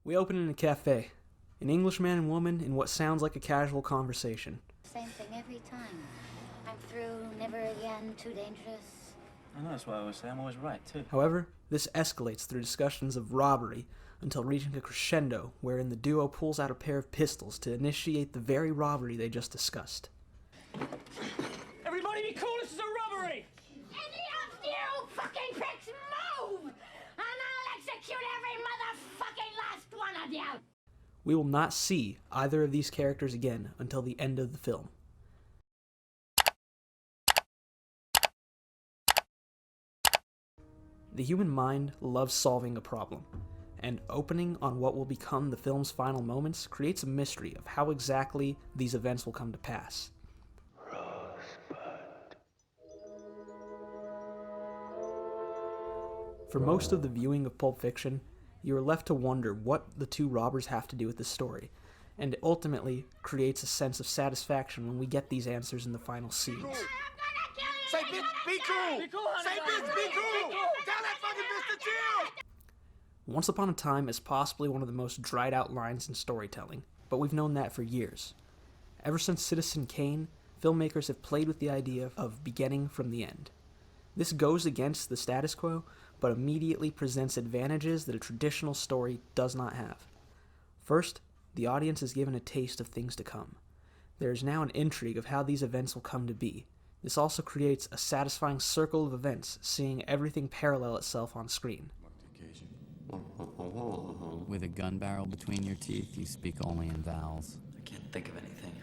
We open in a cafe. An Englishman and woman in what sounds like a casual conversation. Same thing every time. I'm through, never again, too dangerous. I know, that's what I always say. I'm always right, too. However, this escalates through discussions of robbery until reaching a crescendo wherein the duo pulls out a pair of pistols to initiate the very robbery they just discussed. Everybody be cool, this is a robbery! Any of you fucking pricks move! And I'll execute every motherfucking last one of you! We will not see either of these characters again until the end of the film. The human mind loves solving a problem, and opening on what will become the film's final moments creates a mystery of how exactly these events will come to pass. For most of the viewing of Pulp Fiction, you are left to wonder what the two robbers have to do with the story, and it ultimately creates a sense of satisfaction when we get these answers in the final scenes. Say, bitch, be cool! Be cool, honey. Say, bitch, be cool! Tell that fucking bitch to chill! Once Upon a Time is possibly one of the most dried out lines in storytelling, but we've known that for years. Ever since Citizen Kane, filmmakers have played with the idea of beginning from the end. This goes against the status quo, but immediately presents advantages that a traditional story does not have. First, the audience is given a taste of things to come. There is now an intrigue of how these events will come to be. This also creates a satisfying circle of events, seeing everything parallel itself on screen. With a gun barrel between your teeth, you speak only in vowels. I can't think of anything.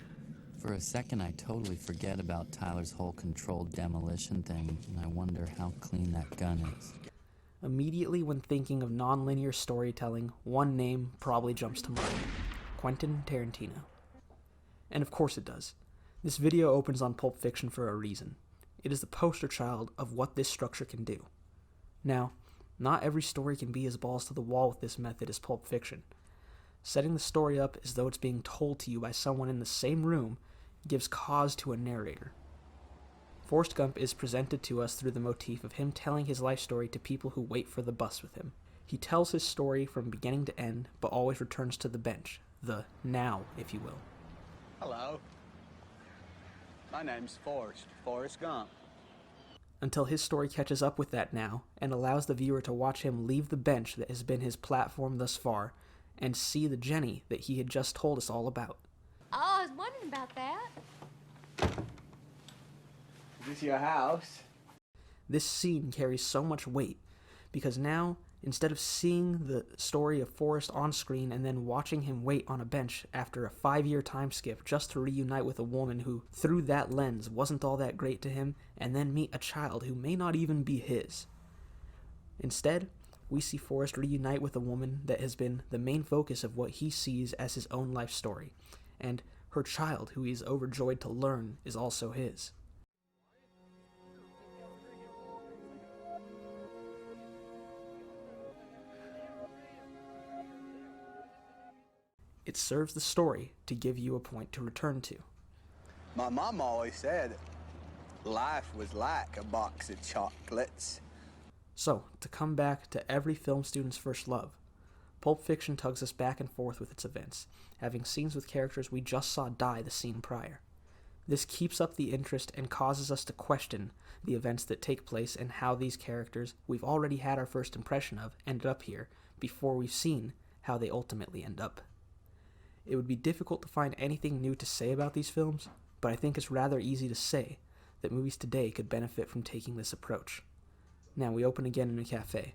For a second, I totally forget about Tyler's whole controlled demolition thing, and I wonder how clean that gun is. Immediately when thinking of nonlinear storytelling, one name probably jumps to mind: Quentin Tarantino. And of course it does. This video opens on Pulp Fiction for a reason. It is the poster child of what this structure can do. Now, not every story can be as balls to the wall with this method as Pulp Fiction. Setting the story up as though it's being told to you by someone in the same room gives cause to a narrator. Forrest Gump is presented to us through the motif of him telling his life story to people who wait for the bus with him. He tells his story from beginning to end, but always returns to the bench, the now, if you will. Hello. My name's Forrest Gump. Until his story catches up with that now, and allows the viewer to watch him leave the bench that has been his platform thus far, and see the Jenny that he had just told us all about. Oh, I was wondering about that. Is this your house? This scene carries so much weight, because now, instead of seeing the story of Forrest on screen and then watching him wait on a bench after a 5-year time skip just to reunite with a woman who, through that lens, wasn't all that great to him, and then meet a child who may not even be his. Instead, we see Forrest reunite with a woman that has been the main focus of what he sees as his own life story, and her child, who he is overjoyed to learn is also his. It serves the story to give you a point to return to. My mom always said life was like a box of chocolates. So, to come back to every film student's first love, Pulp Fiction tugs us back and forth with its events, having scenes with characters we just saw die the scene prior. This keeps up the interest and causes us to question the events that take place and how these characters we've already had our first impression of ended up here before we've seen how they ultimately end up. It would be difficult to find anything new to say about these films, but I think it's rather easy to say that movies today could benefit from taking this approach. Now, we open again in a cafe.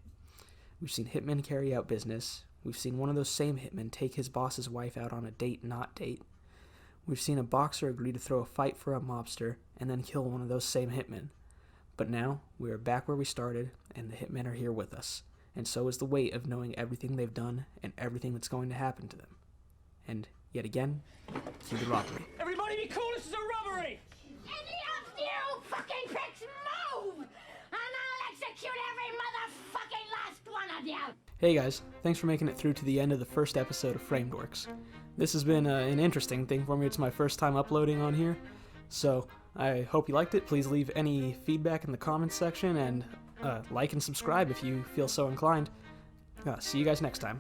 We've seen hitmen carry out business. We've seen one of those same hitmen take his boss's wife out on a date-not date. We've seen a boxer agree to throw a fight for a mobster and then kill one of those same hitmen. But now, we are back where we started, and the hitmen are here with us, and so is the weight of knowing everything they've done and everything that's going to happen to them. And, yet again, cue the robbery. Everybody be cool, this is a robbery! Any of you fucking pricks move! And I'll execute every motherfucking last one of you! Hey guys, thanks for making it through to the end of the first episode of Framedworks. This has been an interesting thing for me. It's my first time uploading on here, so I hope you liked it. Please leave any feedback in the comments section, and like and subscribe if you feel so inclined. See you guys next time.